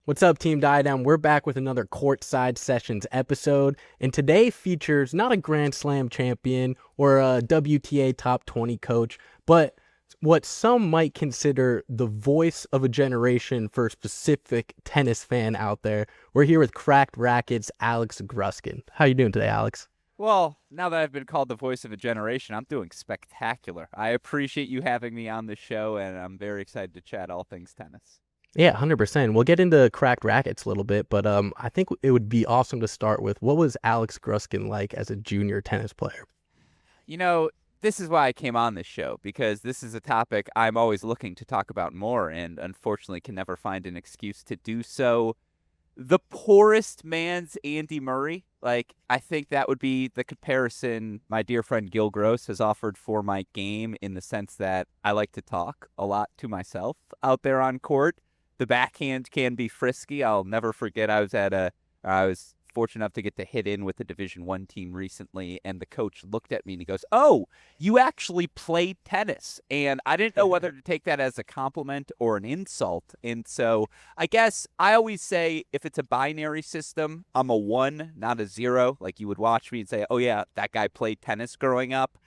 What's up, Team Diadem? We're back with another Courtside Sessions episode, and today features not a Grand Slam champion or a WTA top 20 coach, but what some might consider the voice of a generation for a specific tennis fan out there. We're here with Cracked Racquets, Alex Gruskin. How you doing today, Alex? Well, now that I've been called the voice of a generation, I'm doing spectacular. I appreciate you having me on the show, and I'm very excited to chat all things tennis. Yeah, 100%. We'll get into Cracked Racquets a little bit, but I think it would be awesome to start with what was Alex Gruskin like as a junior tennis player? You know, this is why I came on this show, because this is a topic I'm always looking to talk about more, and unfortunately can never find an excuse to do so. The poorest man's Andy Murray. I think that would be the comparison my dear friend Gil Gross has offered for my game, in the sense that I like to talk a lot to myself out there on court. The backhand can be frisky. I'll never forget I was fortunate enough to get to hit in with the Division I team recently, and the coach looked at me and he goes, "Oh, you actually played tennis." And I didn't know whether to take that as a compliment or an insult. And so I guess I always say, if it's a binary system, I'm a 1, not a 0. Like, you would watch me and say, "Oh yeah, that guy played tennis growing up."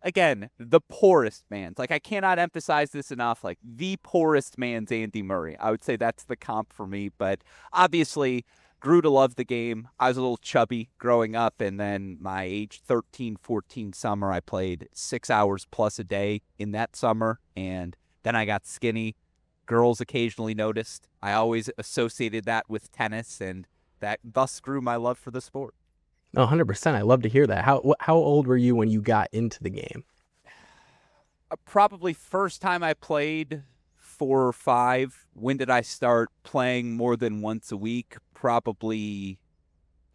Again, the poorest man's. I cannot emphasize this enough. The poorest man's Andy Murray. I would say that's the comp for me. But obviously, grew to love the game. I was a little chubby growing up, and then my age 13, 14 summer, I played 6 hours plus a day in that summer, and then I got skinny. Girls occasionally noticed. I always associated that with tennis, and that thus grew my love for the sport. No, 100%. I love to hear that. How old were you when you got into the game? Probably first time I played, 4 or 5. When did I start playing more than once a week? Probably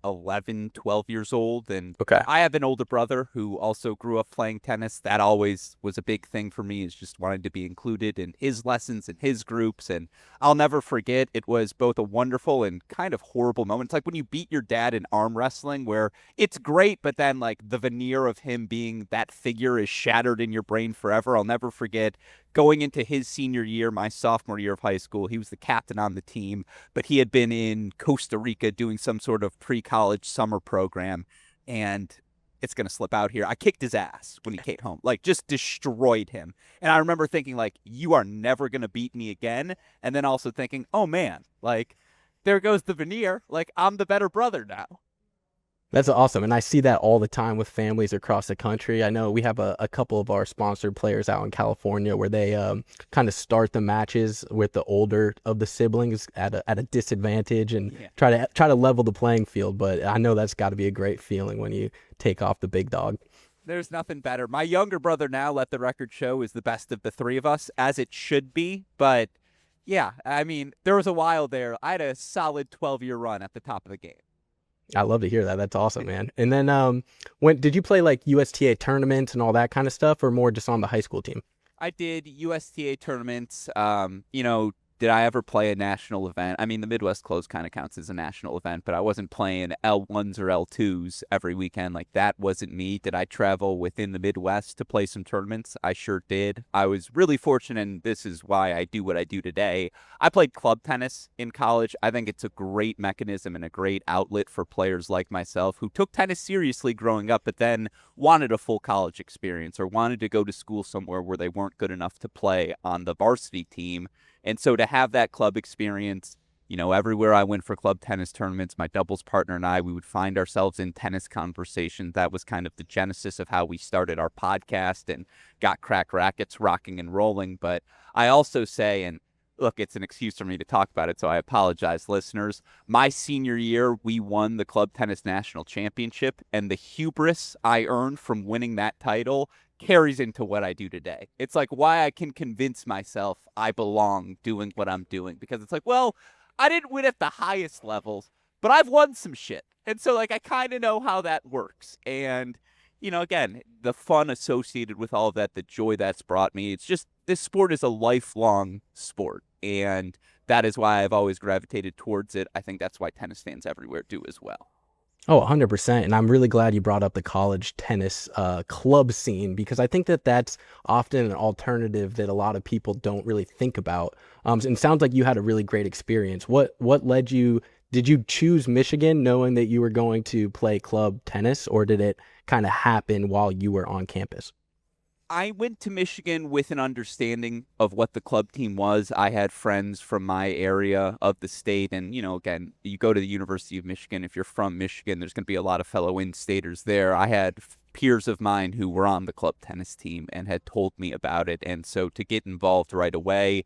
11, 12 years old. And Okay. I have an older brother who also grew up playing tennis. That always was a big thing for me, is just wanting to be included in his lessons and his groups. And I'll never forget, it was both a wonderful and kind of horrible moment. It's like when you beat your dad in arm wrestling, where it's great, but then the veneer of him being that figure is shattered in your brain forever. I'll never forget going into his senior year, my sophomore year of high school. He was the captain on the team, but he had been in Costa Rica doing some sort of pre-college summer program, and it's going to slip out here. I kicked his ass when he came home, just destroyed him. And I remember thinking, you are never going to beat me again. And then also thinking, oh man, there goes the veneer. I'm the better brother now. That's awesome. And I see that all the time with families across the country. I know we have a couple of our sponsored players out in California where they kind of start the matches with the older of the siblings at a disadvantage and try to level the playing field. But I know that's got to be a great feeling when you take off the big dog. There's nothing better. My younger brother now, let the record show, is the best of the three of us, as it should be. But yeah, I mean, there was a while there. I had a solid 12-year run at the top of the game. I love to hear that. That's awesome, man. And then when did you play USTA tournaments and all that kind of stuff, or more just on the high school team? I did USTA tournaments. Did I ever play a national event? I mean, the Midwest Close kind of counts as a national event, but I wasn't playing L1s or L2s every weekend. That wasn't me. Did I travel within the Midwest to play some tournaments? I sure did. I was really fortunate, and this is why I do what I do today. I played club tennis in college. I think it's a great mechanism and a great outlet for players like myself who took tennis seriously growing up, but then wanted a full college experience or wanted to go to school somewhere where they weren't good enough to play on the varsity team. And so to have that club experience, everywhere I went for club tennis tournaments, my doubles partner and I, we would find ourselves in tennis conversations. That was kind of the genesis of how we started our podcast and got Cracked Racquets rocking and rolling. But I also say, and look, it's an excuse for me to talk about it, so I apologize, listeners. My senior year, we won the Club Tennis National Championship, and the hubris I earned from winning that title carries into what I do today. It's why I can convince myself I belong doing what I'm doing, because it's well, I didn't win at the highest levels, but I've won some shit. And so I kind of know how that works. And, again, the fun associated with all of that, the joy that's brought me, it's just, this sport is a lifelong sport. And that is why I've always gravitated towards it. I think that's why tennis fans everywhere do as well. Oh, 100%. And I'm really glad you brought up the college tennis club scene because I think that that's often an alternative that a lot of people don't really think about. And it sounds like you had a really great experience. What led you? Did you choose Michigan knowing that you were going to play club tennis, or did it kind of happen while you were on campus? I went to Michigan with an understanding of what the club team was. I had friends from my area of the state. And, again, you go to the University of Michigan. If you're from Michigan, there's going to be a lot of fellow in-staters there. I had peers of mine who were on the club tennis team and had told me about it. And so to get involved right away,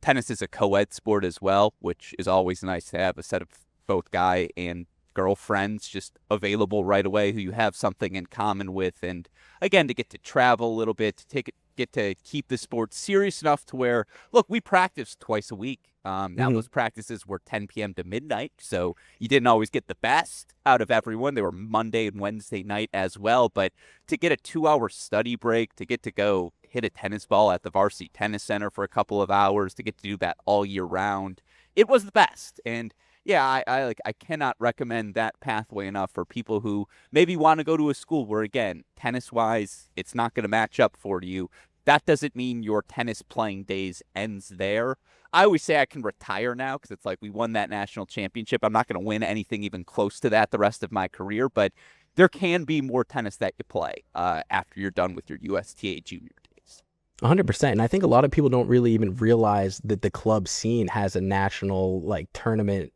tennis is a co-ed sport as well, which is always nice to have a set of both guy and girlfriends just available right away who you have something in common with. And again, to get to travel a little bit, to get to keep the sport serious enough to where, look, we practiced twice a week. Now Hmm. those practices were 10 p.m. to midnight, so you didn't always get the best out of everyone. They were Monday and Wednesday night as well, but to get a 2-hour study break, to get to go hit a tennis ball at the varsity tennis center for a couple of hours, to get to do that all year round, it was the best. And yeah, I cannot recommend that pathway enough for people who maybe want to go to a school where, again, tennis wise, it's not going to match up for you. That doesn't mean your tennis playing days ends there. I always say I can retire now because it's like we won that national championship. I'm not going to win anything even close to that the rest of my career, but there can be more tennis that you play after you're done with your USTA junior days. 100%. And I think a lot of people don't really even realize that the club scene has a national like tournament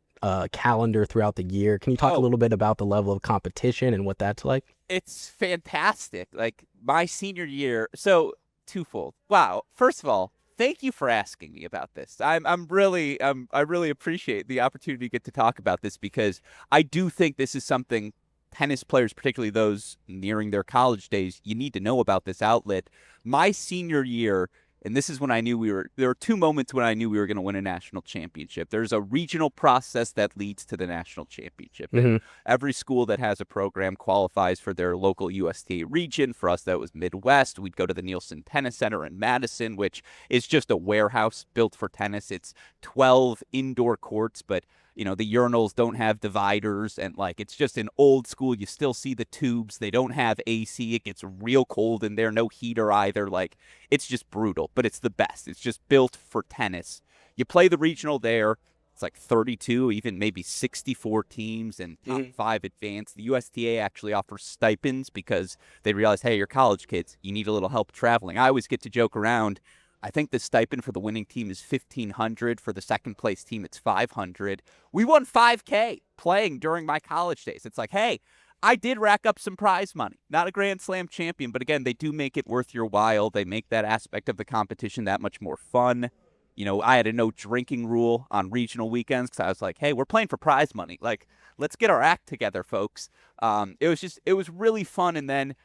calendar throughout the year. Can you talk a Oh, little bit about the level of competition and what that's like? it's fantastic. Like my senior year, so twofold. Wow. First of all, thank you for asking me about this. I really appreciate the opportunity to get to talk about this because I do think this is something tennis players, particularly those nearing their college days, you need to know about this outlet. My senior year, and this is when I knew there were two moments when I knew we were going to win a national championship. There's a regional process that leads to the national championship. And Hmm. every school that has a program qualifies for their local USTA region. For us, that was Midwest. We'd go to the Nielsen Tennis Center in Madison, which is just a warehouse built for tennis. It's 12 indoor courts, but the urinals don't have dividers, and like it's just an old school. You still see the tubes. They don't have AC. It gets real cold in there. No heater either. Like it's just brutal, but it's the best. It's just built for tennis. You play the regional there. It's like 32, even maybe 64 teams and top Hmm. five advanced. The USTA actually offers stipends because they realize, hey, you're college kids. You need a little help traveling. I always get to joke around. I think the stipend for the winning team is 1,500. For the second place team, it's 500. We won 5K playing during my college days. It's like, hey, I did rack up some prize money. Not a Grand Slam champion, but again, they do make it worth your while. They make that aspect of the competition that much more fun. I had a no drinking rule on regional weekends because I was like, hey, we're playing for prize money. Like, let's get our act together, folks. It was really fun. And then,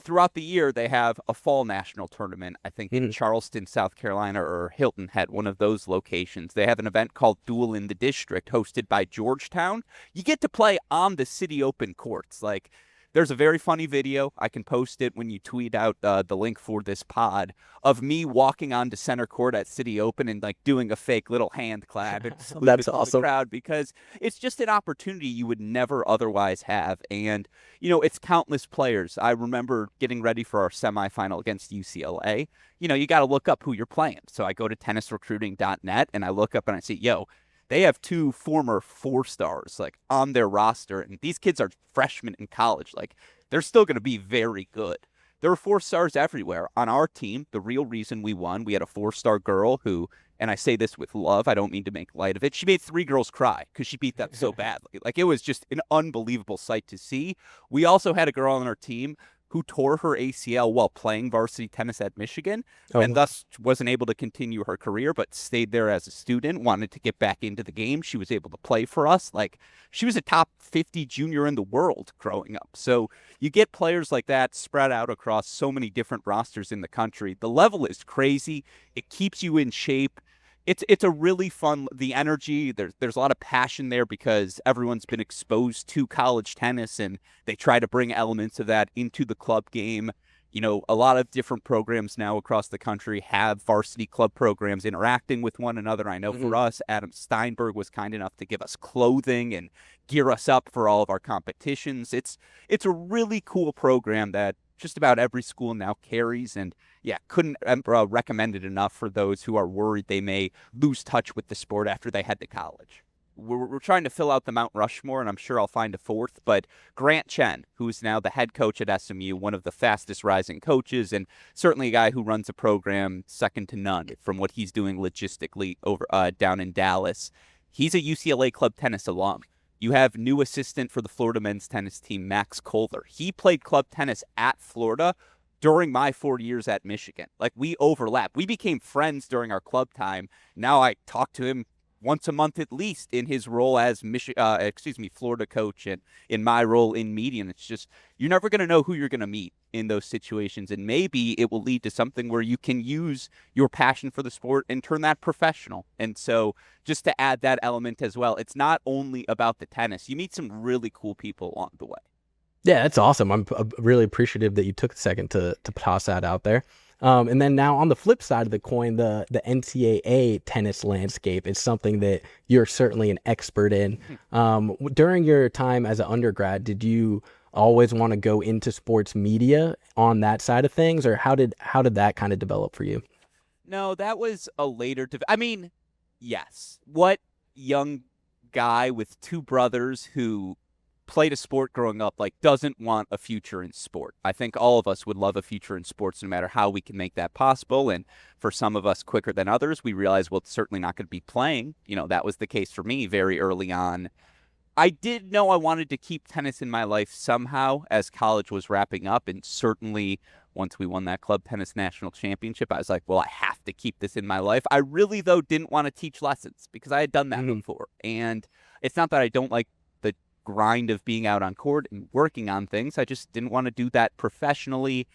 throughout the year, they have a fall national tournament. I think in Hmm. Charleston, South Carolina, or Hilton Head, one of those locations. They have an event called Duel in the District hosted by Georgetown. You get to play on the city open courts. Like, there's a very funny video. I can post it when you tweet out the link for this pod of me walking onto center court at City Open and like doing a fake little hand clap and saluting That's the awesome. crowd because it's just an opportunity you would never otherwise have. And, it's countless players. I remember getting ready for our semifinal against UCLA. You got to look up who you're playing. So I go to tennisrecruiting.net and I look up and I see, yo, they have two former four stars like on their roster, and these kids are freshmen in college. Like they're still going to be very good. There were four stars everywhere on our team. The real reason we won, we had a four-star girl who, and I say this with love, I don't mean to make light of it. She made three girls cry because she beat them so badly. Like it was just an unbelievable sight to see. We also had a girl on our team who tore her ACL while playing varsity tennis at Michigan and Oh, thus wasn't able to continue her career, but stayed there as a student, wanted to get back into the game. She was able to play for us. Like she was a top 50 junior in the world growing up. So you get players like that spread out across so many different rosters in the country. The level is crazy. It keeps you in shape. It's a really fun, the energy, there's a lot of passion there because everyone's been exposed to college tennis and they try to bring elements of that into the club game. A lot of different programs now across the country have varsity club programs interacting with one another. I know for us, Adam Steinberg was kind enough to give us clothing and gear us up for all of our competitions. It's a really cool program that just about every school now carries, and yeah, couldn't recommend it enough for those who are worried they may lose touch with the sport after they head to college. We're trying to fill out the Mount Rushmore, and I'm sure I'll find a fourth, but Grant Chen, who's now the head coach at SMU, one of the fastest rising coaches, and certainly a guy who runs a program second to none from what he's doing logistically over down in Dallas. He's a UCLA club tennis alum. You have new assistant for the Florida men's tennis team, Max Kohler. He played club tennis at Florida during my 4 years at Michigan. Like, we overlap. We became friends during our club time. Now I talk to him once a month at least in his role as Florida coach, and in my role in media. And it's just, you're never going to know who you're going to meet in those situations. And maybe it will lead to something where you can use your passion for the sport and turn that professional. And so just to add that element as well, it's not only about the tennis. You meet some really cool people along the way. Yeah, that's awesome. I'm really appreciative that you took a second to toss that out there. And then now on the flip side of the coin, the NCAA tennis landscape is something that you're certainly an expert in. During your time as an undergrad, did you always want to go into sports media on that side of things, or how did that kind of develop for you? No, that was a later. Yes. What young guy with two brothers who played a sport growing up doesn't want a future in sport? I think all of us would love a future in sports, no matter how we can make that possible. And for some of us quicker than others, we realize, well, it's certainly not going to be playing. That was the case for me very early on. I did know I wanted to keep tennis in my life somehow as college was wrapping up. And certainly once we won that club tennis national championship, I was like, well, I have to keep this in my life. I really, though, didn't want to teach lessons because I had done that before. And it's not that I don't like the grind of being out on court and working on things. I just didn't want to do that professionally.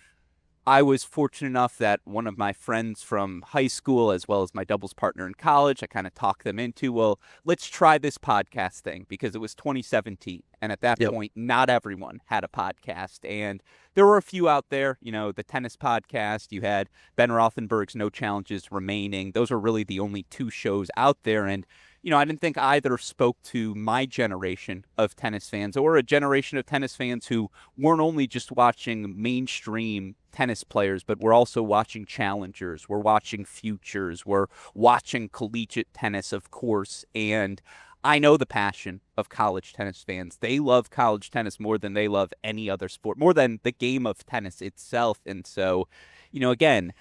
I was fortunate enough that one of my friends from high school, as well as my doubles partner in college, I kind of talked them into, well, let's try this podcast thing, because it was 2017. And at that point, not everyone had a podcast. And there were a few out there, the tennis podcast. You had Ben Rothenberg's No Challenges Remaining. Those were really the only two shows out there. And I didn't think either spoke to my generation of tennis fans, or a generation of tennis fans who weren't only just watching mainstream tennis players, but we're also watching challengers, we're watching futures, we're watching collegiate tennis, of course. And I know the passion of college tennis fans. They love college tennis more than they love any other sport, more than the game of tennis itself. And so, again,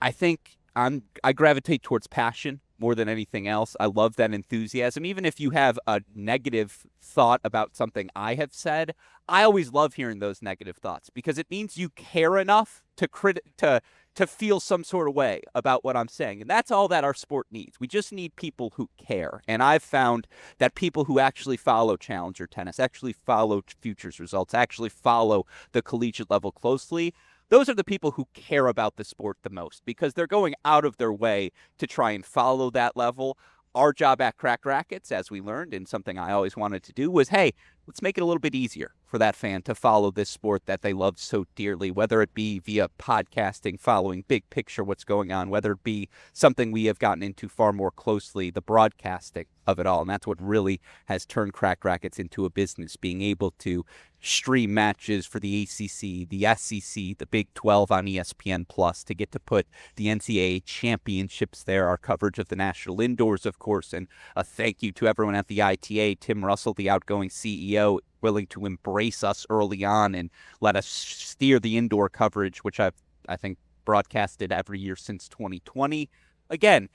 I think I gravitate towards passion more than anything else. I love that enthusiasm. Even if you have a negative thought about something I have said, I always love hearing those negative thoughts, because it means you care enough to feel some sort of way about what I'm saying. And that's all that our sport needs. We just need people who care. And I've found that people who actually follow challenger tennis, actually follow futures results, actually follow the collegiate level closely, those are the people who care about the sport the most, because they're going out of their way to try and follow that level. Our job at Cracked Racquets, as we learned, and something I always wanted to do, was, hey, let's make it a little bit easier for that fan to follow this sport that they love so dearly, whether it be via podcasting, following big picture what's going on, whether it be something we have gotten into far more closely, the broadcasting of it all. And that's what really has turned Cracked Racquets into a business, being able to stream matches for the ACC, the SEC, the Big 12 on ESPN Plus, to get to put the NCAA championships there, our coverage of the national indoors, of course, and a thank you to everyone at the ITA, Tim Russell, the outgoing CEO, willing to embrace us early on and let us steer the indoor coverage, which I think broadcasted every year since 2020. Again,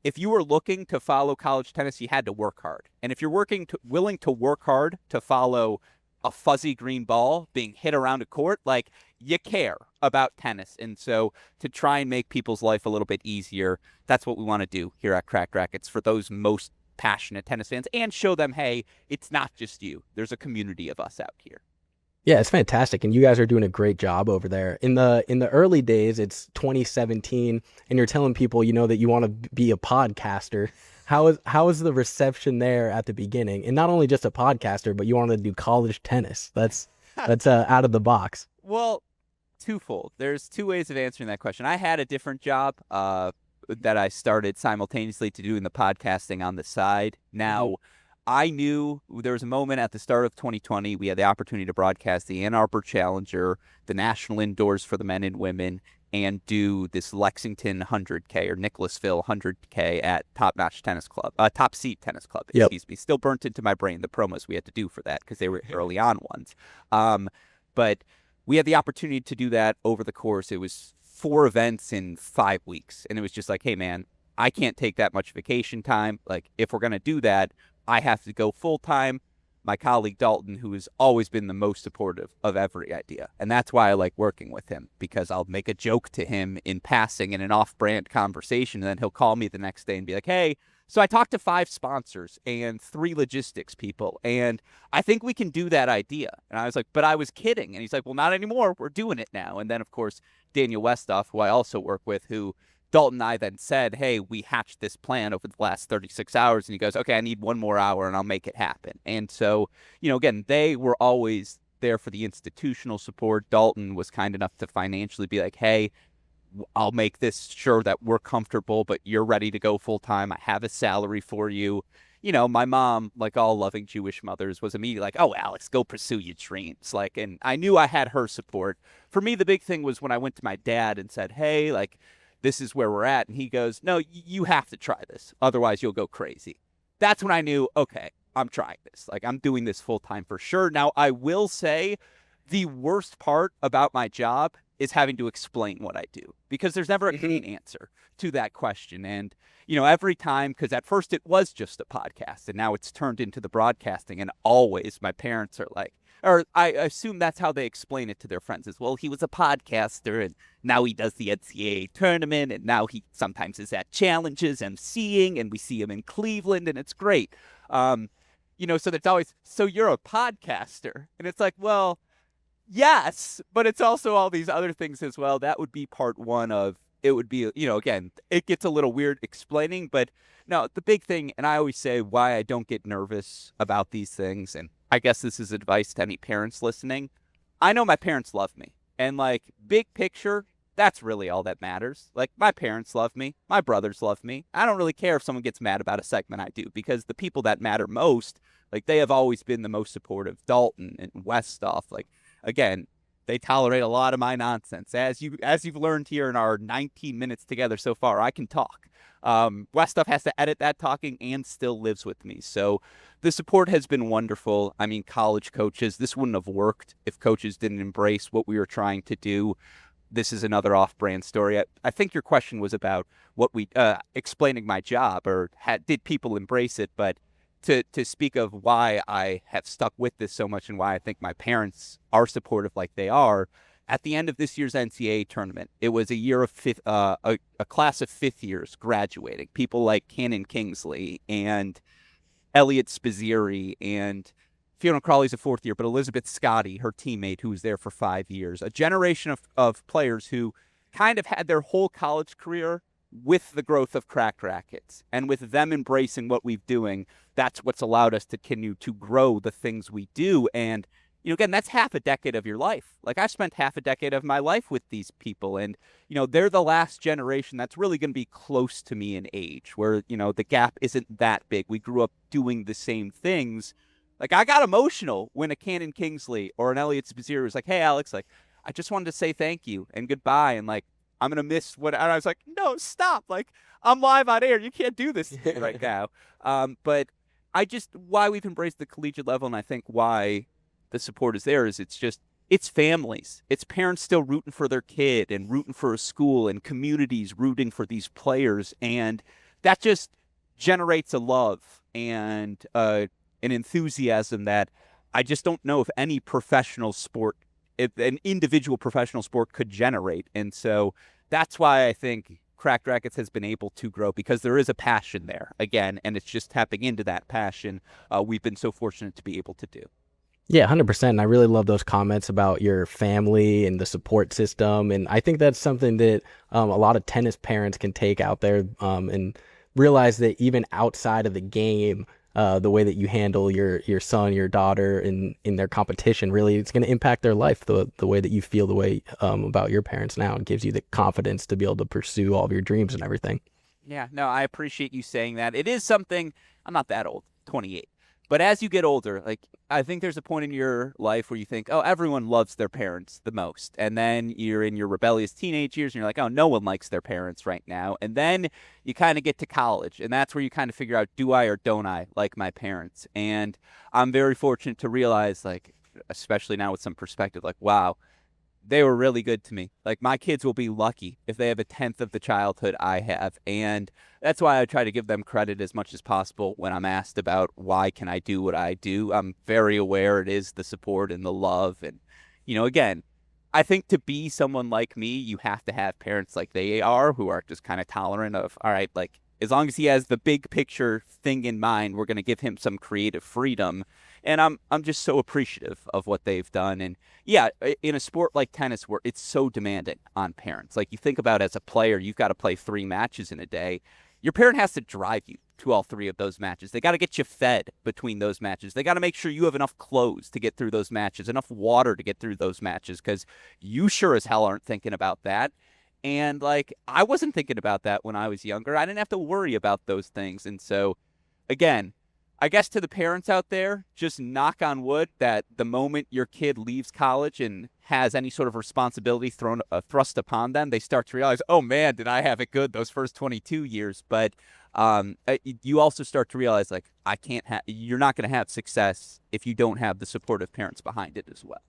if you were looking to follow college tennis, you had to work hard. And if you're willing to work hard to follow a fuzzy green ball being hit around a court, you care about tennis. And so to try and make people's life a little bit easier, that's what we want to do here at Cracked Racquets for those most passionate tennis fans, and show them, hey, it's not just you. There's a community of us out here. Yeah, it's fantastic, and you guys are doing a great job over there. In the early days, it's 2017, and you're telling people, that you want to be a podcaster. How is the reception there at the beginning? And not only just a podcaster, but you want to do college tennis. That's out of the box. Well, twofold. There's two ways of answering that question. I had a different job that I started simultaneously to doing the podcasting on the side. Now, I knew there was a moment at the start of 2020, we had the opportunity to broadcast the Ann Arbor Challenger, the National Indoors for the men and women, and do this Lexington 100K or Nicholasville 100K at Top Seat Tennis Club, excuse me. Still burnt into my brain the promos we had to do for that because they were early on ones. But we had the opportunity to do that over the course. It was 4 events in 5 weeks. And it was just like, hey, man, I can't take that much vacation time. Like, if we're going to do that, I have to go full time. My colleague Dalton, who has always been the most supportive of every idea. And that's why I like working with him, because I'll make a joke to him in passing in an off-brand conversation, and then he'll call me the next day and be like, hey, so I talked to 5 sponsors and 3 logistics people, and I think we can do that idea. And I was like, but I was kidding. And he's like, well, not anymore. We're doing it now. And then, of course, Daniel Westoff, who I also work with, who Dalton and I then said, hey, we hatched this plan over the last 36 hours. And he goes, okay, I need 1 more hour and I'll make it happen. And so, again, they were always there for the institutional support. Dalton was kind enough to financially be like, hey, I'll make this sure that we're comfortable, but you're ready to go full time. I have a salary for you. My mom, like all loving Jewish mothers, was immediately like, oh, Alex, go pursue your dreams. And I knew I had her support. For me, the big thing was when I went to my dad and said, hey, this is where we're at. And he goes, no, you have to try this. Otherwise, you'll go crazy. That's when I knew, okay, I'm trying this. I'm doing this full time for sure. Now, I will say the worst part about my job is having to explain what I do, because there's never a clean answer to that question. And, every time, because at first it was just a podcast and now it's turned into the broadcasting, and always my parents are like, or I assume that's how they explain it to their friends as well. He was a podcaster and now he does the NCAA tournament, and now he sometimes is at challenges emceeing, and we see him in Cleveland, and it's great. So that's always, so you're a podcaster. And it's like, well, yes, but it's also all these other things as well. That would be part one of, it would be, again, it gets a little weird explaining, but no, the big thing, and I always say why I don't get nervous about these things, and I guess this is advice to any parents listening. I know my parents love me, and big picture, that's really all that matters. My parents love me, my brothers love me. I don't really care if someone gets mad about a segment I do, because the people that matter most, they have always been the most supportive. Dalton and Westoff, again, they tolerate a lot of my nonsense. As you've learned here in our 19 minutes together so far, I can talk. Westoff has to edit that talking and still lives with me. So the support has been wonderful. I mean, college coaches, this wouldn't have worked if coaches didn't embrace what we were trying to do. This is another off-brand story. I think your question was about what explaining my job, or did people embrace it? But to speak of why I have stuck with this so much and why I think my parents are supportive like they are, at the end of this year's NCAA tournament, it was a year of a class of 5th years graduating. People like Cannon Kingsley and Elliot Spizzeri, and Fiona Crawley's a 4th year, but Elizabeth Scotty, her teammate, who was there for 5 years. A generation of players who kind of had their whole college career with the growth of Cracked Racquets, and with them embracing what we're doing. That's what's allowed us to continue to grow the things we do. And, again, that's half a decade of your life. I've spent half a decade of my life with these people, and, they're the last generation that's really going to be close to me in age, where, the gap isn't that big. We grew up doing the same things. I got emotional when a Cannon Kingsley or an Elliot Spizzeri was like, hey, Alex, I just wanted to say thank you and goodbye, and I'm going to miss what, and I was like, no, stop. I'm live on air. You can't do this right now. But why we've embraced the collegiate level, and I think why the support is there, is it's families. It's parents still rooting for their kid and rooting for a school, and communities rooting for these players. And that just generates a love and an enthusiasm that I just don't know if any professional sport, if an individual professional sport, could generate. And so that's why I think Cracked Racquets has been able to grow, because there is a passion there, again, and it's just tapping into that passion we've been so fortunate to be able to do. Yeah, 100%. And I really love those comments about your family and the support system. And I think that's something that a lot of tennis parents can take out there and realize that even outside of the game, the way that you handle your son, your daughter in their competition, really, it's going to impact their life. The way that you feel the way about your parents now, it gives you the confidence to be able to pursue all of your dreams and everything. Yeah, no, I appreciate you saying that. It is something, I'm not that old, 28. But as you get older, like I think there's a point in your life where you think, oh, everyone loves their parents the most. And then you're in your rebellious teenage years and you're like, oh, no one likes their parents right now. And then you kind of get to college and that's where you kind of figure out, do I or don't I like my parents? And I'm very fortunate to realize, like, especially now with some perspective, like, wow, they were really good to me. Like my kids will be lucky if they have a tenth of the childhood I have. And that's why I try to give them credit as much as possible when I'm asked about why can I do what I do. I'm very aware it is the support and the love. And, again, I think to be someone like me, you have to have parents like they are who are just kind of tolerant of, all right, like as long as he has the big picture thing in mind, we're going to give him some creative freedom. And I'm just so appreciative of what they've done. And yeah, in a sport like tennis where it's so demanding on parents, like you think about as a player, you've got to play 3 matches in a day. Your parent has to drive you to all 3 of those matches. They got to get you fed between those matches. They got to make sure you have enough clothes to get through those matches, enough water to get through those matches, because you sure as hell aren't thinking about that. And like, I wasn't thinking about that when I was younger. I didn't have to worry about those things. And so, again, I guess to the parents out there, just knock on wood that the moment your kid leaves college and has any sort of responsibility thrust upon them, they start to realize, oh man, did I have it good those first 22 years? But you also start to realize, like, you're not going to have success if you don't have the supportive parents behind it as well.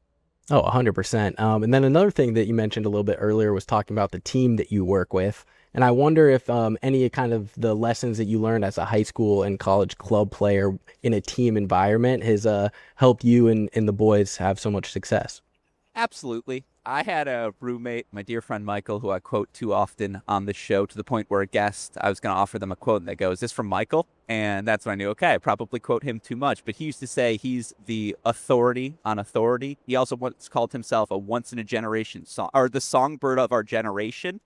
Oh, 100%. And then another thing that you mentioned a little bit earlier was talking about the team that you work with. And I wonder if any kind of the lessons that you learned as a high school and college club player in a team environment has helped you and the boys have so much success. Absolutely. I had a roommate, my dear friend Michael, who I quote too often on the show, to the point where I was going to offer them a quote and they go, is this from Michael? And that's when I knew, okay, I probably quote him too much. But he used to say he's the authority on authority. He also once called himself a once in a generation song, or the songbird of our generation.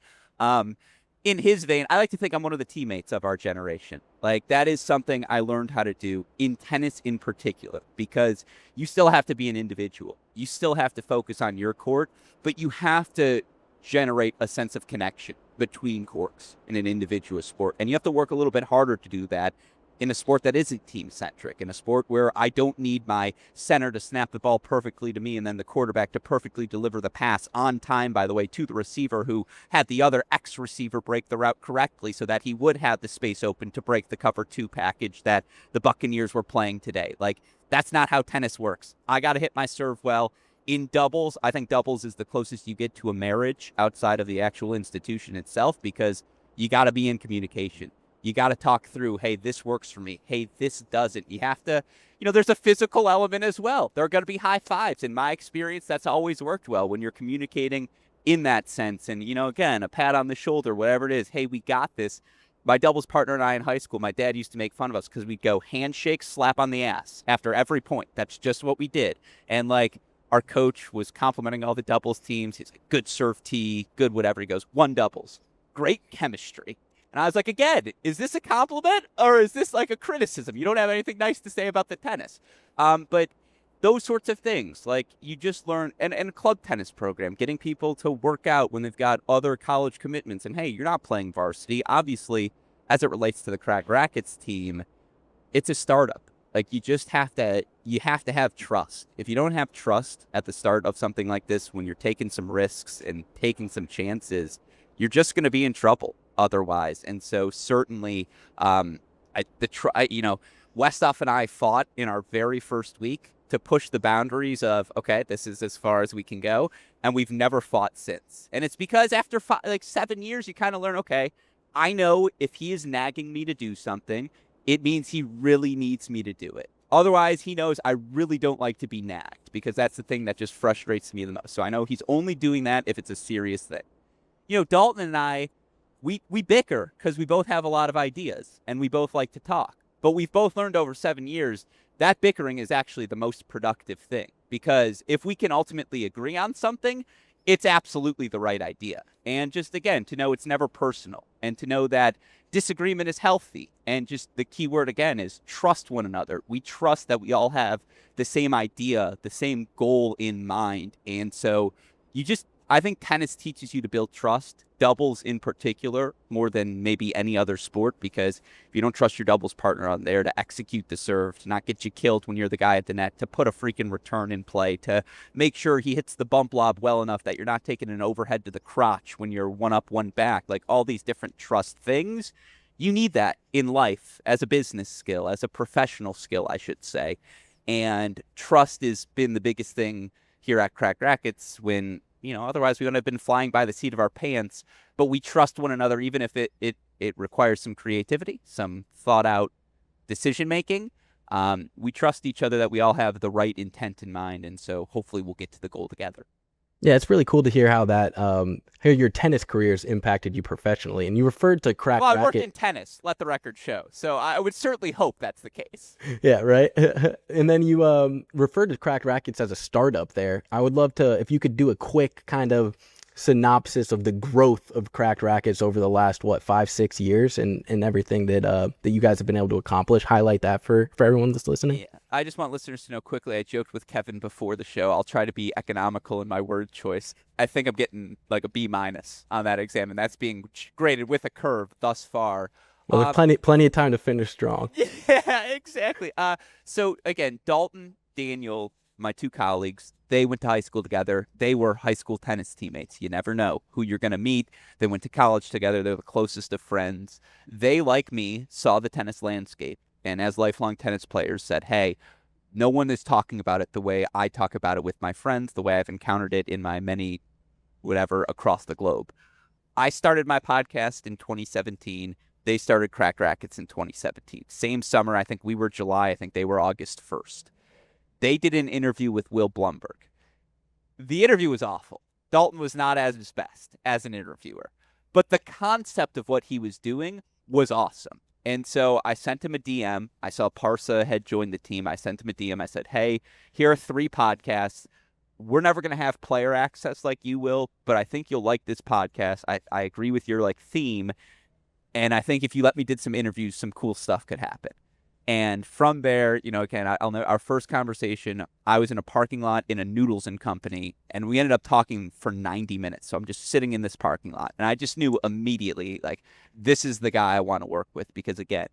In his vein, I like to think I'm one of the teammates of our generation. Like, that is something I learned how to do in tennis in particular, because you still have to be an individual. You still have to focus on your court, but you have to generate a sense of connection between courts in an individual sport. And you have to work a little bit harder to do that in a sport that isn't team-centric, in a sport where I don't need my center to snap the ball perfectly to me and then the quarterback to perfectly deliver the pass on time, by the way, to the receiver who had the other ex-receiver break the route correctly so that he would have the space open to break the cover 2 package that the Buccaneers were playing today. Like, that's not how tennis works. I got to hit my serve well. In doubles, I think doubles is the closest you get to a marriage outside of the actual institution itself, because you got to be in communication. You got to talk through, hey, this works for me. Hey, this doesn't. You have to, there's a physical element as well. There are going to be high fives. In my experience, that's always worked well when you're communicating in that sense. And, again, a pat on the shoulder, whatever it is. Hey, we got this. My doubles partner and I in high school, my dad used to make fun of us because we'd go handshake, slap on the ass after every point. That's just what we did. And like, our coach was complimenting all the doubles teams. He's like, good serve tee, good whatever. He goes, 1 doubles. Great chemistry. And I was like, again, is this a compliment or is this like a criticism? You don't have anything nice to say about the tennis. But those sorts of things, like you just learn, and a club tennis program, getting people to work out when they've got other college commitments. And hey, you're not playing varsity. Obviously, as it relates to the Cracked Racquets team, it's a startup. Like, you have to have trust. If you don't have trust at the start of something like this, when you're taking some risks and taking some chances, you're just going to be in trouble otherwise. And so certainly, Westhoff and I fought in our very first week to push the boundaries of, okay, this is as far as we can go. And we've never fought since. And it's because after 7 years, you kind of learn, okay, I know if he is nagging me to do something, it means he really needs me to do it. Otherwise, he knows I really don't like to be nagged, because that's the thing that just frustrates me the most. So I know he's only doing that if it's a serious thing. Dalton and I, we bicker because we both have a lot of ideas and we both like to talk. But we've both learned over 7 years that bickering is actually the most productive thing, because if we can ultimately agree on something, it's absolutely the right idea. And just, again, to know it's never personal, and to know that disagreement is healthy. And just the key word, again, is trust one another. We trust that we all have the same idea, the same goal in mind. And so I think tennis teaches you to build trust, doubles in particular, more than maybe any other sport, because if you don't trust your doubles partner on there to execute the serve, to not get you killed when you're the guy at the net, to put a freaking return in play, to make sure he hits the bump lob well enough that you're not taking an overhead to the crotch when you're one up, one back, like all these different trust things, you need that in life as a business skill, as a professional skill, I should say. And trust has been the biggest thing here at Cracked Racquets when, otherwise we wouldn't have been flying by the seat of our pants. But we trust one another, even if it requires some creativity, some thought out decision making. We trust each other that we all have the right intent in mind. And so hopefully we'll get to the goal together. Yeah, it's really cool to hear how that how your tennis careers impacted you professionally. And you referred to Cracked Well, I Racquet. worked in tennis, let the record show. So I would certainly hope that's the case. Yeah, right. And then you referred to Cracked Racquets as a startup there. I would love to, if you could do a quick kind of synopsis of the growth of Cracked Racquets over the last 5-6 years and everything that you guys have been able to accomplish. Highlight that for everyone that's listening. Yeah. I just want listeners to know quickly, I joked with Kevin before the show, I'll try to be economical in my word choice. I think I'm getting like a B- on that exam, and that's being graded with a curve thus far. Well, there's plenty of time to finish strong. Yeah, exactly. So again, Dalton, Daniel, my two colleagues, they went to high school together. They were high school tennis teammates. You never know who you're going to meet. They went to college together. They're the closest of friends. They, like me, saw the tennis landscape, and as lifelong tennis players said, hey, no one is talking about it the way I talk about it with my friends, the way I've encountered it in my many whatever across the globe. I started my podcast in 2017. They started Cracked Racquets in 2017. Same summer. I think we were July. I think they were August 1st. They did an interview with Will Blumberg. The interview was awful. Dalton was not as his best as an interviewer. But the concept of what he was doing was awesome. And so I sent him a DM. I saw Parsa had joined the team. I sent him a DM. I said, hey, here are 3 podcasts. We're never going to have player access like you will, but I think you'll like this podcast. I agree with your theme. And I think if you let me did some interviews, some cool stuff could happen. And from there, again, I'll know our first conversation, I was in a parking lot in a Noodles and Company, and we ended up talking for 90 minutes. So I'm just sitting in this parking lot, and I just knew immediately, this is the guy I want to work with, because, again,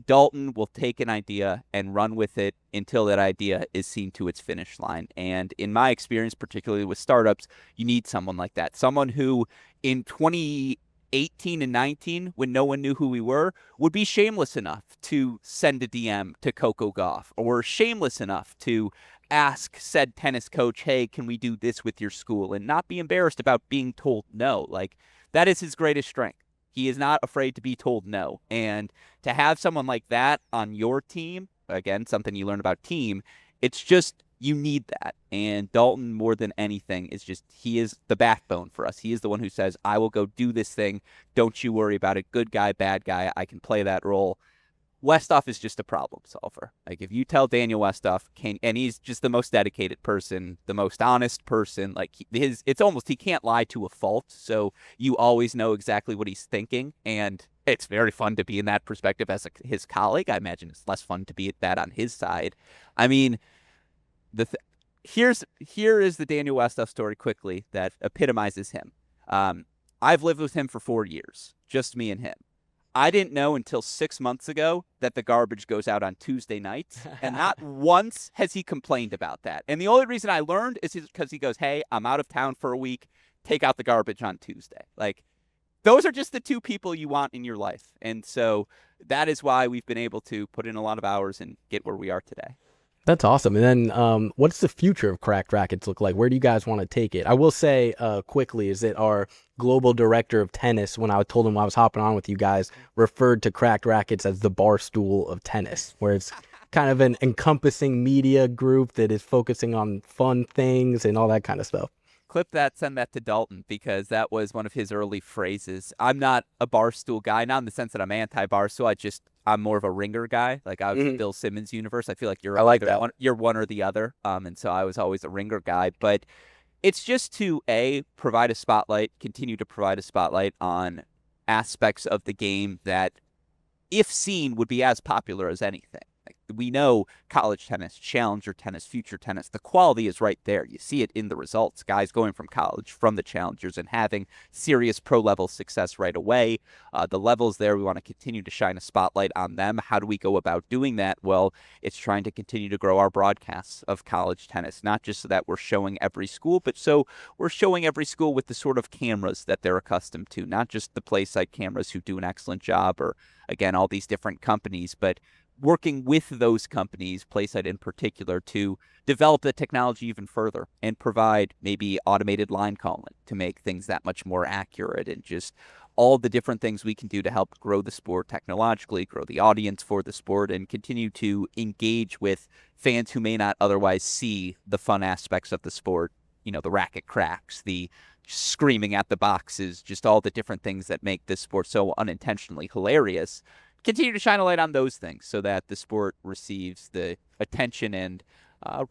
Dalton will take an idea and run with it until that idea is seen to its finish line. And in my experience, particularly with startups, you need someone like that, someone who in 2018 and 19, when no one knew who we were, would be shameless enough to send a DM to Coco Gauff, or shameless enough to ask said tennis coach, hey, can we do this with your school, and not be embarrassed about being told no. That is his greatest strength. He is not afraid to be told no. And to have someone like that on your team, again, something you learn about team, it's just, you need that. And Dalton, more than anything, he is the backbone for us. He is the one who says, I will go do this thing. Don't you worry about it. Good guy, bad guy. I can play that role. Westhoff is just a problem solver. If you tell Daniel Westhoff, and he's just the most dedicated person, the most honest person, it's almost, he can't lie to a fault. So you always know exactly what he's thinking. And it's very fun to be in that perspective as his colleague. I imagine it's less fun to be at that on his side. I mean, here is the Daniel Westhoff story quickly that epitomizes him. I've lived with him for 4 years, just me and him. I didn't know until 6 months ago that the garbage goes out on Tuesday nights, and not once has he complained about that. And the only reason I learned is because he goes, hey, I'm out of town for a week, take out the garbage on Tuesday. Those are just the 2 people you want in your life. And so that is why we've been able to put in a lot of hours and get where we are today. That's awesome. And then what's the future of Cracked Racquets look like? Where do you guys want to take it? I will say quickly is that our global director of tennis, when I told him I was hopping on with you guys, referred to Cracked Racquets as the bar stool of tennis, where it's kind of an encompassing media group that is focusing on fun things and all that kind of stuff. Clip that, send that to Dalton, because that was one of his early phrases. I'm not a barstool guy, not in the sense that I'm anti-barstool. I'm more of a ringer guy. I was Bill Simmons universe. I feel like you're one or the other. And so I was always a ringer guy. But It's just to provide a spotlight, continue to provide a spotlight on aspects of the game that, if seen, would be as popular as anything. Like, we know college tennis, challenger tennis, future tennis, the quality is right there. You see it in the results. Guys going from college, from the challengers, and having serious pro level success right away. The levels there, we want to continue to shine a spotlight on them. How do we go about doing that? Well, it's trying to continue to grow our broadcasts of college tennis, not just so that we're showing every school, but so we're showing every school with the sort of cameras that they're accustomed to, not just the play site cameras who do an excellent job, or again, all these different companies, but working with those companies, PlaySite in particular, to develop the technology even further and provide maybe automated line calling to make things that much more accurate, and just all the different things we can do to help grow the sport technologically, grow the audience for the sport, and continue to engage with fans who may not otherwise see the fun aspects of the sport. The racket cracks, the screaming at the boxes, just all the different things that make this sport so unintentionally hilarious. Continue to shine a light on those things so that the sport receives the attention and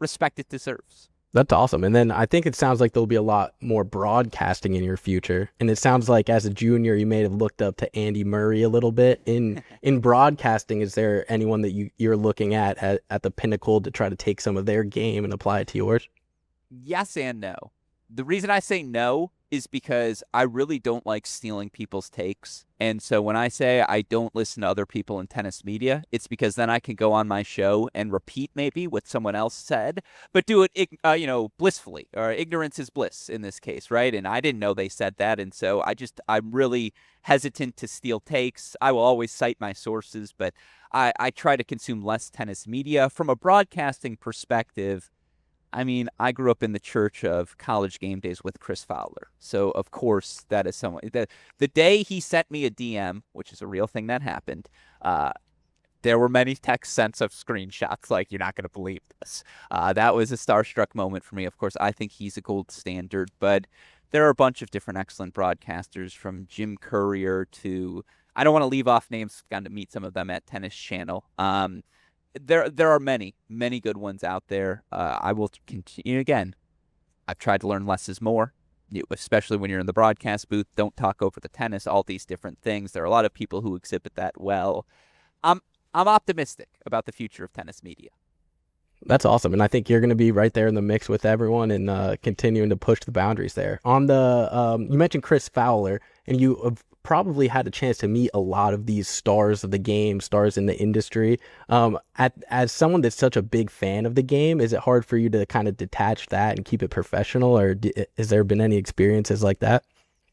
respect it deserves. That's awesome. And then I think it sounds like there'll be a lot more broadcasting in your future. And it sounds like as a junior, you may have looked up to Andy Murray a little bit. In broadcasting, is there anyone that you're looking at the pinnacle to try to take some of their game and apply it to yours? Yes and no. The reason I say no is because I really don't like stealing people's takes. And so when I say I don't listen to other people in tennis media, it's because then I can go on my show and repeat maybe what someone else said, but do it, blissfully, or ignorance is bliss in this case, right? And I didn't know they said that. And so I'm really hesitant to steal takes. I will always cite my sources, but I try to consume less tennis media. From a broadcasting perspective, I mean, I grew up in the church of college game days with Chris Fowler. So, of course, that is someone. The day he sent me a DM, which is a real thing that happened, there were many text sent of screenshots like, you're not going to believe this. That was a starstruck moment for me. Of course, I think he's a gold standard, but there are a bunch of different excellent broadcasters, from Jim Courier to, I don't want to leave off names, got to meet some of them at Tennis Channel. There are many good ones out there. I will continue. Again, I've tried to learn less is more, especially when you're in the broadcast booth. Don't talk over the tennis, all these different things. There are a lot of people who exhibit that well. I'm optimistic about the future of tennis media. That's awesome. And I think you're going to be right there in the mix with everyone and continuing to push the boundaries there. On the you mentioned Chris Fowler, and you have probably had a chance to meet a lot of these stars of the game, stars in the industry. As someone that's such a big fan of the game, is it hard for you to kind of detach that and keep it professional, or has there been any experiences like that?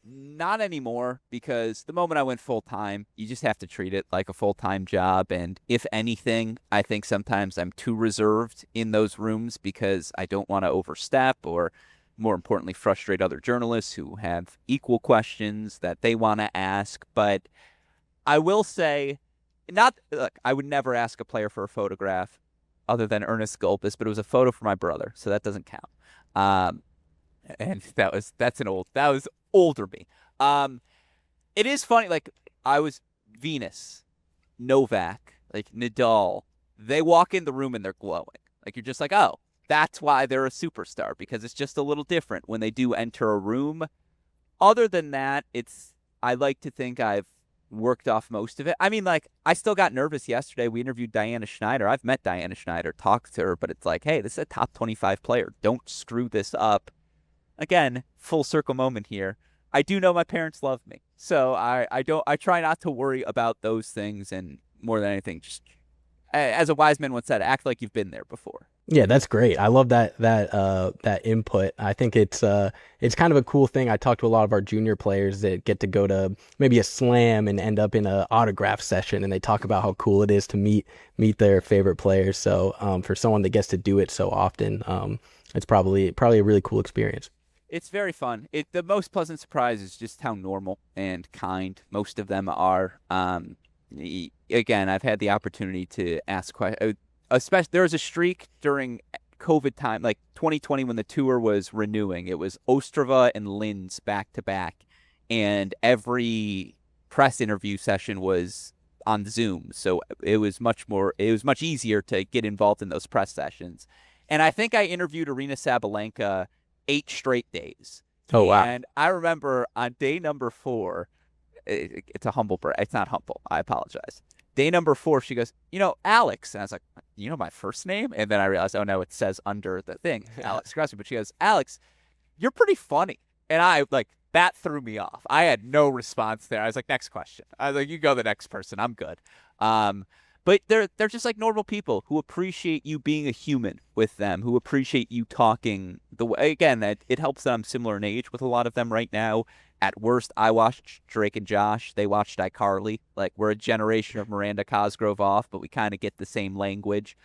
Not anymore, because the moment I went full-time, you just have to treat it like a full-time job. And if anything, I think sometimes I'm too reserved in those rooms because I don't want to overstep, or more importantly, frustrate other journalists who have equal questions that they want to ask. But I will say, I would never ask a player for a photograph other than Ernest Gulbis, but it was a photo for my brother, so that doesn't count. And that was older me. It is funny, like, I was Venus, Novak, like Nadal, they walk in the room and they're glowing. Like, you're just like, oh, that's why they're a superstar, because it's just a little different when they do enter a room. Other than that, I like to think I've worked off most of it. I mean, like, I still got nervous yesterday. We interviewed Diana Schneider. I've met Diana Schneider, talked to her, but it's like, hey, this is a top 25 player. Don't screw this up. Again, full circle moment here. I do know my parents love me, so I try not to worry about those things, and more than anything, just, as a wise man once said, act like you've been there before. Yeah, that's great. I love that input. I think it's kind of a cool thing. I talk to a lot of our junior players that get to go to maybe a slam and end up in an autograph session, and they talk about how cool it is to meet their favorite players. So for someone that gets to do it so often, it's probably a really cool experience. It's very fun. The most pleasant surprise is just how normal and kind most of them are. Again, I've had the opportunity to ask questions. Especially, there was a streak during COVID time, like 2020, when the tour was renewing. It was Ostrava and Linz back to back, and every press interview session was on Zoom. So it was much easier to get involved in those press sessions. And I think I interviewed Arina Sabalenka 8 straight days. Oh, wow. And I remember on day number 4, it's a humble brag. It's not humble. I apologize. Day number 4, she goes, Alex. And I was like, you know my first name? And then I realized, oh, no, it says under the thing, Alex Gruskin. But she goes, Alex, you're pretty funny. And I, that threw me off. I had no response there. I was like, next question. I was like, you go the next person. I'm good. But they're just like normal people who appreciate you being a human with them, who appreciate you talking the way. Again, that it helps that I'm similar in age with a lot of them right now. At worst, I watched Drake and Josh. They watched iCarly. We're a generation of Miranda Cosgrove off, but we kind of get the same language.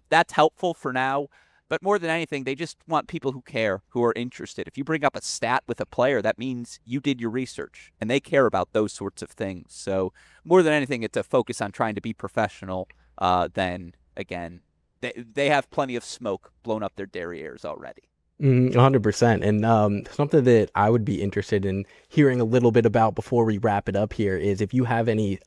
That's helpful for now. But more than anything, they just want people who care, who are interested. If you bring up a stat with a player, that means you did your research, and they care about those sorts of things. So more than anything, it's a focus on trying to be professional. Then, again, they have plenty of smoke blown up their derrieres already. 100%. And something that I would be interested in hearing a little bit about before we wrap it up here is if you have any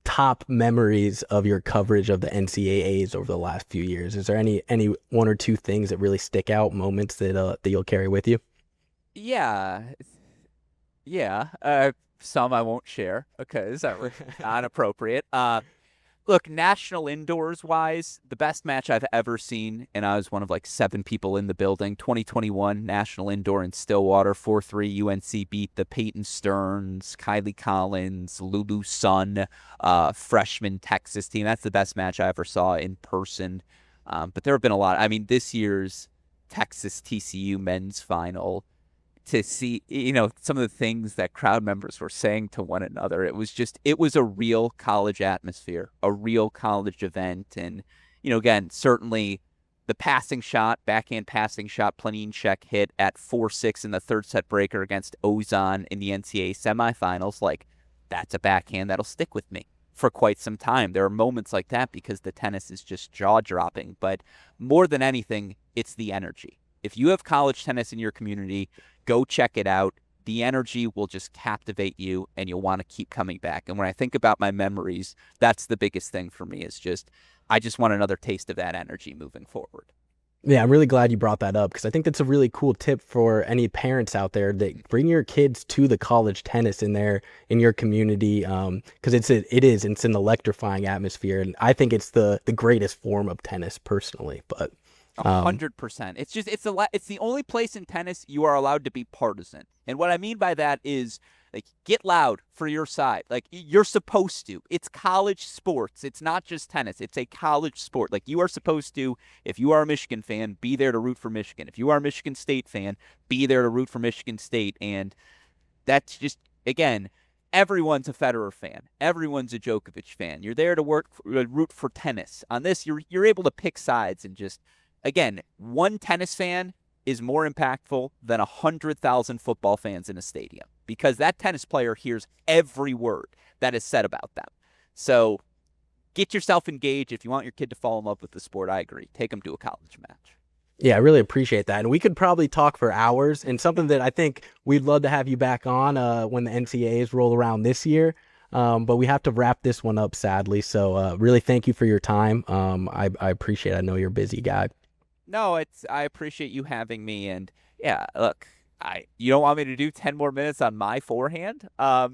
top memories of your coverage of the NCAAs over the last few years. Is there any one or two things that really stick out, moments that you'll carry with you? Yeah. Some I won't share because that was not appropriate. Look, national indoors wise, the best match I've ever seen, and I was one of 7 people in the building, 2021 National Indoor in Stillwater, 4-3 UNC beat the Peyton Stearns, Kylie Collins, Lulu Sun, freshman Texas team. That's the best match I ever saw in person. But there have been a lot. I mean, this year's Texas TCU men's final, to see, some of the things that crowd members were saying to one another. It was a real college atmosphere, a real college event. And, again, certainly the backhand passing shot, Planine-Sheck hit at 4-6 in the third set breaker against Ozan in the NCAA semifinals. That's a backhand that'll stick with me for quite some time. There are moments like that because the tennis is just jaw-dropping. But more than anything, it's the energy. If you have college tennis in your community, go check it out. The energy will just captivate you, and you'll want to keep coming back. And when I think about my memories, that's the biggest thing for me is I just want another taste of that energy moving forward. Yeah, I'm really glad you brought that up because I think that's a really cool tip for any parents out there that bring your kids to the college tennis in your community because it's an electrifying atmosphere, and I think it's the greatest form of tennis personally. But 100%. It's the only place in tennis you are allowed to be partisan. And what I mean by that is get loud for your side. You're supposed to. It's college sports. It's not just tennis. It's a college sport. You are supposed to, if you are a Michigan fan, be there to root for Michigan. If you are a Michigan State fan, be there to root for Michigan State. And that's just, again, everyone's a Federer fan. Everyone's a Djokovic fan. You're there to root for tennis. On this, you're able to pick sides and just, again, one tennis fan is more impactful than 100,000 football fans in a stadium because that tennis player hears every word that is said about them. So get yourself engaged. If you want your kid to fall in love with the sport, I agree. Take them to a college match. Yeah, I really appreciate that. And we could probably talk for hours, and something that I think we'd love to have you back on when the NCAAs roll around this year. But we have to wrap this one up, sadly. So really thank you for your time. I appreciate it. I know you're a busy guy. No, I appreciate you having me, and yeah, look, you don't want me to do 10 more minutes on my forehand,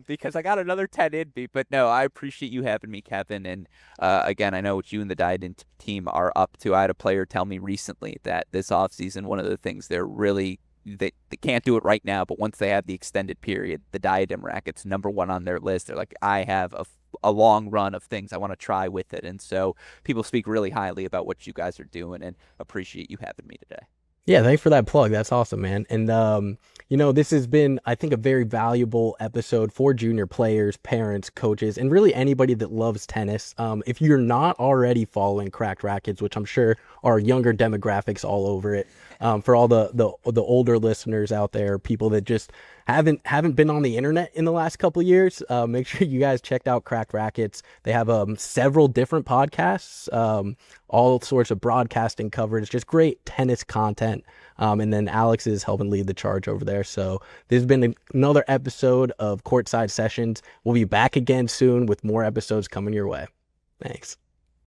because I got another 10 in me, but no, I appreciate you having me, Kevin, and again, I know what you and the Diadem team are up to. I had a player tell me recently that this offseason, one of the things they can't do it right now, but once they have the extended period, the Diadem rackets #1 on their list. They're like, I have a long run of things I want to try with it. And so people speak really highly about what you guys are doing and appreciate you having me today. Yeah, thanks for that plug. That's awesome, man. And, this has been, I think, a very valuable episode for junior players, parents, coaches, and really anybody that loves tennis. If you're not already following Cracked Racquets, which I'm sure are younger demographics all over it, for all the older listeners out there, people that just haven't been on the internet in the last couple of years, make sure you guys checked out Cracked Racquets. They have several different podcasts, all sorts of broadcasting coverage, just great tennis content. And then Alex is helping lead the charge over there. So this has been another episode of Courtside Sessions. We'll be back again soon with more episodes coming your way. Thanks.